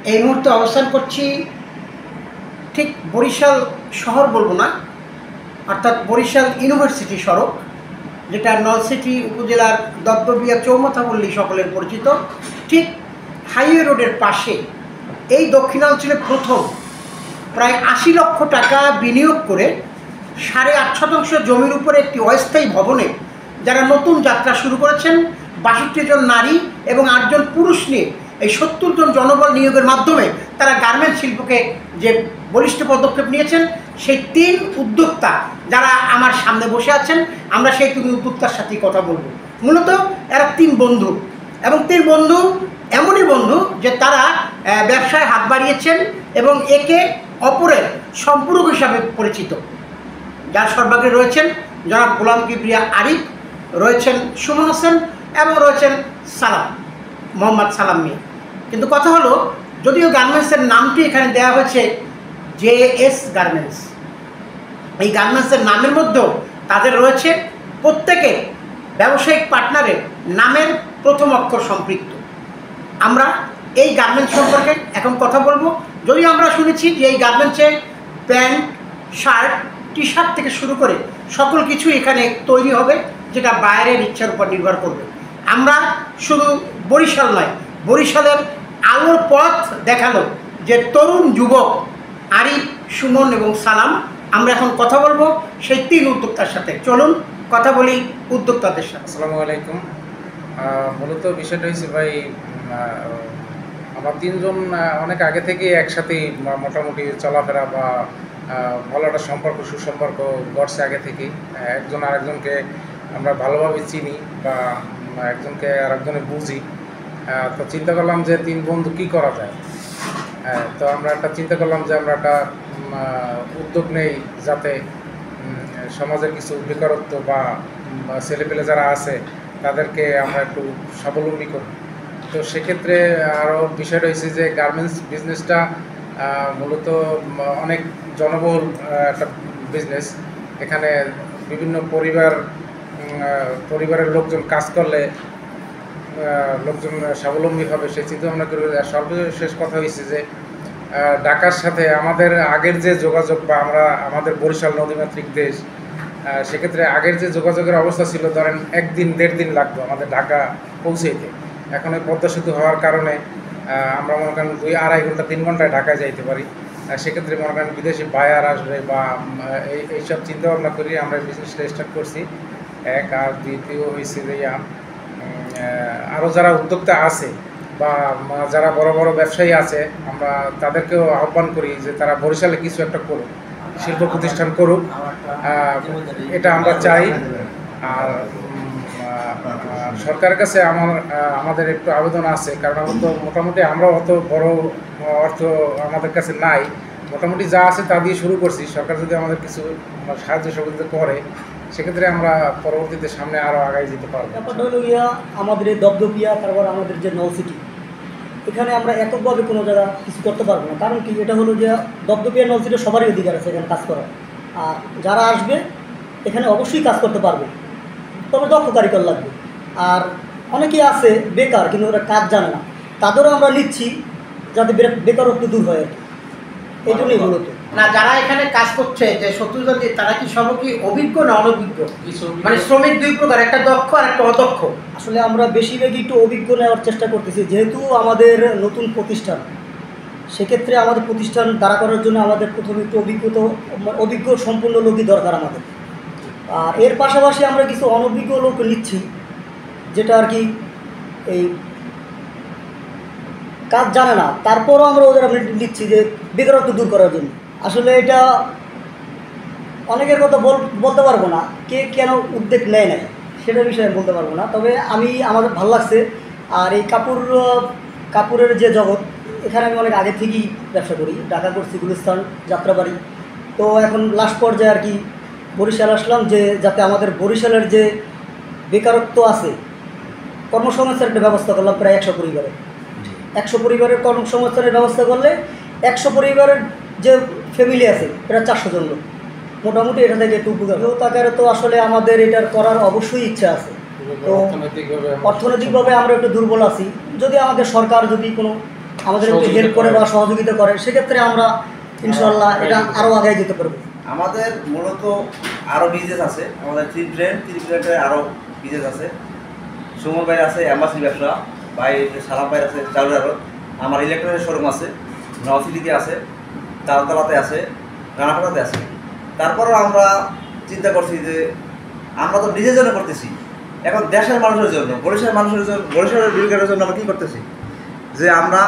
এই মুহূর্তে অবস্থান করছি ঠিক বরিশাল শহর বলবো না, অর্থাৎ বরিশাল ইউনিভার্সিটি সড়ক, যেটা নলছিটি উপজেলার দত্তবিয়া চৌমাথাপল্লী সকলের পরিচিত, ঠিক হাইওয়ে রোডের পাশে এই দক্ষিণাঞ্চলে প্রথম প্রায় ৮০ লক্ষ টাকা বিনিয়োগ করে ৮.৫% জমির উপরে একটি অস্থায়ী ভবনে যারা নতুন যাত্রা শুরু করেছেন, ৬২ জন নারী এবং ৮ জন পুরুষ নিয়ে এই ৭০ জন জনবল নিয়োগের মাধ্যমে তারা গার্মেন্ট শিল্পকে যে বলিষ্ঠ পদক্ষেপ নিয়েছেন, সেই ৩ উদ্যোক্তা যারা আমার সামনে বসে আছেন, আমরা সেই ৩ উদ্যোক্তার সাথেই কথা বলবো। মূলত এরা ৩ বন্ধু, এবং ৩ বন্ধু এমনই বন্ধু যে তারা ব্যবসায় হাত বাড়িয়েছেন এবং একে অপরের সম্পূরক হিসাবে পরিচিত। যার সর্বাগ্রে রয়েছেন জনাব গোলাম কিবরিয়া আরিফ, রয়েছেন সুমন হোসেন এবং রয়েছেন সালাম, মোহাম্মদ সালাম মিয়া। কিন্তু কথা হলো, যদিও গার্মেন্টসের নামটি এখানে দেওয়া হয়েছে JS গার্মেন্টস, এই গার্মেন্টসের নামের মধ্যেও তাদের রয়েছে প্রত্যেকের ব্যবসায়িক পার্টনারের নামের প্রথম অক্ষর সম্পৃক্ত। আমরা এই গার্মেন্টস সম্পর্কে এখন কথা বলবো। যদিও আমরা শুনেছি যে এই গার্মেন্টসে প্যান্ট, শার্ট, টি শার্ট থেকে শুরু করে সকল কিছু এখানে তৈরি হবে, যেটা বাইরের ইচ্ছার উপর নির্ভর করবে। আমরা শুধু বরিশাল নয়, বরিশালের আলোর পথ দেখালো যে তরুণ যুবক আরিফ, সুমন এবং সালাম। আমরা এখন কথা বলবো সেই ৩ উদ্যোক্তার সাথে। চলুন কথা বলি উদ্যোক্তাদের সাথে। আসসালামু আলাইকুম। মূলত বিষয়টা হয়েছে ভাই, আমার ৩ জন অনেক আগে থেকে একসাথেই মোটামুটি চলাফেরা বা ভালো একটা সম্পর্ক, সুসম্পর্ক গড়ছে আগে থেকেই। একজন আরেকজনকে আমরা ভালোভাবে চিনি বা একজনকে আরেকজনে বুঝি। তো চিন্তা করলাম যে 3 বন্ধু কী করা যায়। তো আমরা একটা চিন্তা করলাম যে আমরা একটা উদ্যোগ নেই, যাতে সমাজের কিছু বেকারত্ব বা ছেলেপেলে যারা আছে তাদেরকে আমরা একটু স্বাবলম্বী করি। তো সেক্ষেত্রে আরও বিষয়টা হয়েছে যে গার্মেন্টস বিজনেসটা মূলত অনেক জনবহুল একটা বিজনেস। এখানে বিভিন্ন পরিবারের লোকজন কাজ করলে লোকজন স্বাবলম্বী হবে, সেই চিন্তা ভাবনা করে। সর্বশেষ কথা হয়েছে যে ঢাকার সাথে আমাদের আগের যে যোগাযোগ, বা আমাদের বরিশাল নদীমাতৃক দেশ, সেক্ষেত্রে আগের যে যোগাযোগের অবস্থা ছিল, ধরেন 1 দিন 1.5 দিন লাগতো আমাদের ঢাকা পৌঁছাইতে। এখন এই পদ্মা সেতু হওয়ার কারণে আমরা মনে করেন 2-2.5 ঘন্টা 3 ঘন্টায় ঢাকায় যাইতে পারি। সেক্ষেত্রে মনে করেন বিদেশি বায়ার আসবে বা এইসব চিন্তা ভাবনা করি আমরা বিজনেসটা স্টার্ট করছি। আর দ্বিতীয় হয়েছে যে আরও যারা উদ্যোক্তা আছে বা যারা বড় বড় ব্যবসায়ী আছে, আমরা তাদেরকেও আহ্বান করি যে তারা বরিশালে কিছু একটা করুক, শিল্প প্রতিষ্ঠান করুক, এটা আমরা চাই। আর সরকারের কাছে আমাদের একটু আবেদন আছে, কারণ মোটামুটি আমরা অত বড় অর্থ আমাদের কাছে নাই, মোটামুটি যা আছে তা দিয়ে শুরু করছি। সরকার যদি আমাদের কিছু সাহায্য সহযোগিতা করে, সেক্ষেত্রে আমরা পরবর্তীতে সামনে আরও আগায় যেতে পারবো। ব্যাপারটা হলো আমাদের এই দপদপিয়া, তারপর আমাদের যে নলছিটি, এখানে আমরা এককভাবে কোনো জায়গা কিছু করতে পারবো না। কারণ কি, এটা হলো যে দপদপিয়া নলছিটি সবারই অধিকার আছে এখানে কাজ করার। আর যারা আসবে এখানে অবশ্যই কাজ করতে পারবে, তবে দক্ষ কারিগর লাগবে। আর অনেকেই আছে বেকার, কিন্তু ওরা কাজ জানে না, তাদেরও আমরা নিচ্ছি যাতে বেকারত্ব দূর হয় আর কি। এই জন্যই মূলত না, যারা এখানে কাজ করছে যে 70 জন, তারা কি সব কি অভিজ্ঞ না অনভিজ্ঞ? মানে শ্রমিক 2 প্রকার, একটা দক্ষ আর একটা অদক্ষ। আসলে আমরা বেশিরভাগই একটু অভিজ্ঞ নেওয়ার চেষ্টা করতেছি, যেহেতু আমাদের নতুন প্রতিষ্ঠান। সেক্ষেত্রে আমাদের প্রতিষ্ঠান দাঁড়া করার জন্য আমাদের প্রথমে একটু অভিজ্ঞ সম্পূর্ণ লোকই দরকার আমাদের। আর এর পাশাপাশি আমরা কিছু অনভিজ্ঞ লোক নিচ্ছি, যেটা আর কি এই কাজ জানে না, তারপরও আমরা ওদের নিচ্ছি যে বেকারত্ব দূর করার জন্য। আসলে এটা অনেকের কথা বলতে পারবো না, কে কেন উদ্যোগ নেয় নাই সেটার বিষয়ে বলতে পারবো না। তবে আমাদের ভালো লাগছে। আর এই কাপড়ের যে জগৎ, এখানে আমি অনেক আগে থেকেই ব্যবসা করি, ঢাকা করছি, গুলিস্তান, যাত্রাবাড়ি। তো এখন লাস্ট পর্যায়ে আর কি বরিশাল আসলাম, যে যাতে আমাদের বরিশালের যে বেকারত্ব আছে, কর্মসংস্থানের একটা ব্যবস্থা করলাম প্রায় 100 পরিবারে। 100 পরিবারের কর্মসংস্থানের ব্যবস্থা করলে 100 পরিবারের যে ফ্যামিলি আছে প্রায় 400 জন লোক, মোটামুটি এটা থেকে একটু উপকার। আকারে তো আসলে আমাদের এটার করার অবশ্যই ইচ্ছা আছে। তো অর্থনৈতিকভাবে আমরা একটু দুর্বল আছি। যদি আমাদের সরকার যদি কোনো আমাদের একটু হেল্প করে বা সহযোগিতা করে, সেক্ষেত্রে আমরা ইনশাল্লাহ এটা আরও আগে যেতে পারবো। আমাদের মূলত আরও বিজনেস আছে, আমাদের থ্রি ব্র্যান্ডে আরও বিজনেস আছে। সুমন ভাই আছে অ্যাম্বাসি ব্যবসা, ভাই সালাম ভাই আছে চাউল আড়ত, আমার ইলেকট্রনিক্স শোরুম আছে, নওসিটিতে আছে, তালতলাতে আছে, রানাপাড়াতে আছে। তারপরেও আমরা চিন্তা করছি যে আমরা তো নিজের জন্য করতেছি, এখন দেশের মানুষের জন্য, বরিশালের মানুষের জন্য, বরিশালের বিলগেটের জন্য আমরা কী করতেছি যে আমরা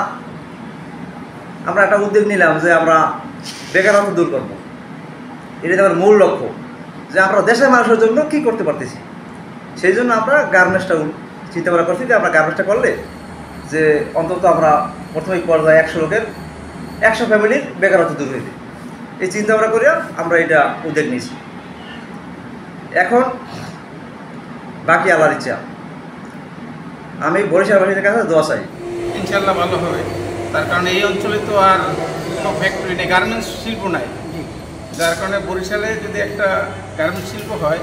একটা উদ্যোগ নিলাম যে আমরা বেকারত্ব দূর করবো। এটা আমার মূল লক্ষ্য যে আমরা দেশের মানুষের জন্য কী করতে পারতেছি। সেই জন্য আমরা গার্মেন্টসটা চিন্তা করা করছি যে আমরা গার্মেন্টসটা করলে যে অন্তত আমরা প্রথমেই পর্যায়ে 100 লোকের 100 ফ্যামিলির বেকারত্ব দূর হইবে, এই চিন্তা ভাবনা করিয়া আমরা এটা উদ্যোগ নিয়েছি। এখন বাকি আল্লাহর ইচ্ছা। আমি বরিশালবাসীর কাছে দোয়া চাই, ইনশাল্লাহ ভালো হবে। তার কারণে এই অঞ্চলে তো আর কোনো ফ্যাক্টরি নেই, গার্মেন্টস শিল্প নাই, যার কারণে বরিশালে যদি একটা গার্মেন্টস শিল্প হয়,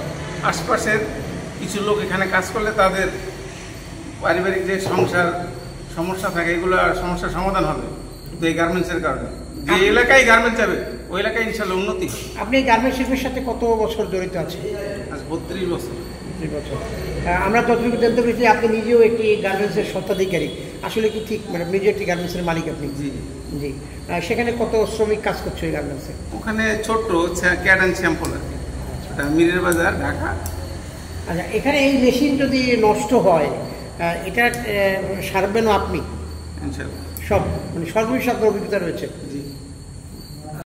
আশপাশের কিছু লোক এখানে কাজ করলে তাদের পারিবারিক যে সমস্যা থাকে এগুলো সমস্যার সমাধান হবে কিন্তু এই গার্মেন্টসের কারণে। যে এলাকায় গার্মেন্টস যাবে ওই এলাকায় ইনশাল্লাহ উন্নতি। আপনি এই গার্মেন্টস শিল্পের সাথে কত বছর জড়িত আছেন? আজ 32 বছর। আমরা যতটুকু জানতে পেরেছি আপনি নিজেও একটি গার্মেন্টসের স্বত্বাধিকারী, আসলে কি ঠিক? মানে নিজে একটি গার্মেন্টসের মালিক আপনি? জি জি। সেখানে কত শ্রমিক কাজ করছে ওই গার্মেন্টসে? ওখানে ছোট্ট ক্যাট অ্যান্ড শ্যাম্পল আর কি, ওটা মিরের বাজার, ঢাকা। আচ্ছা, এখানে এই মেশিন যদি নষ্ট হয় এটা সারবেনও আপনি? ইনশাল্লাহ সব মানে সর্বশেষ আপনার অভিজ্ঞতা রয়েছে?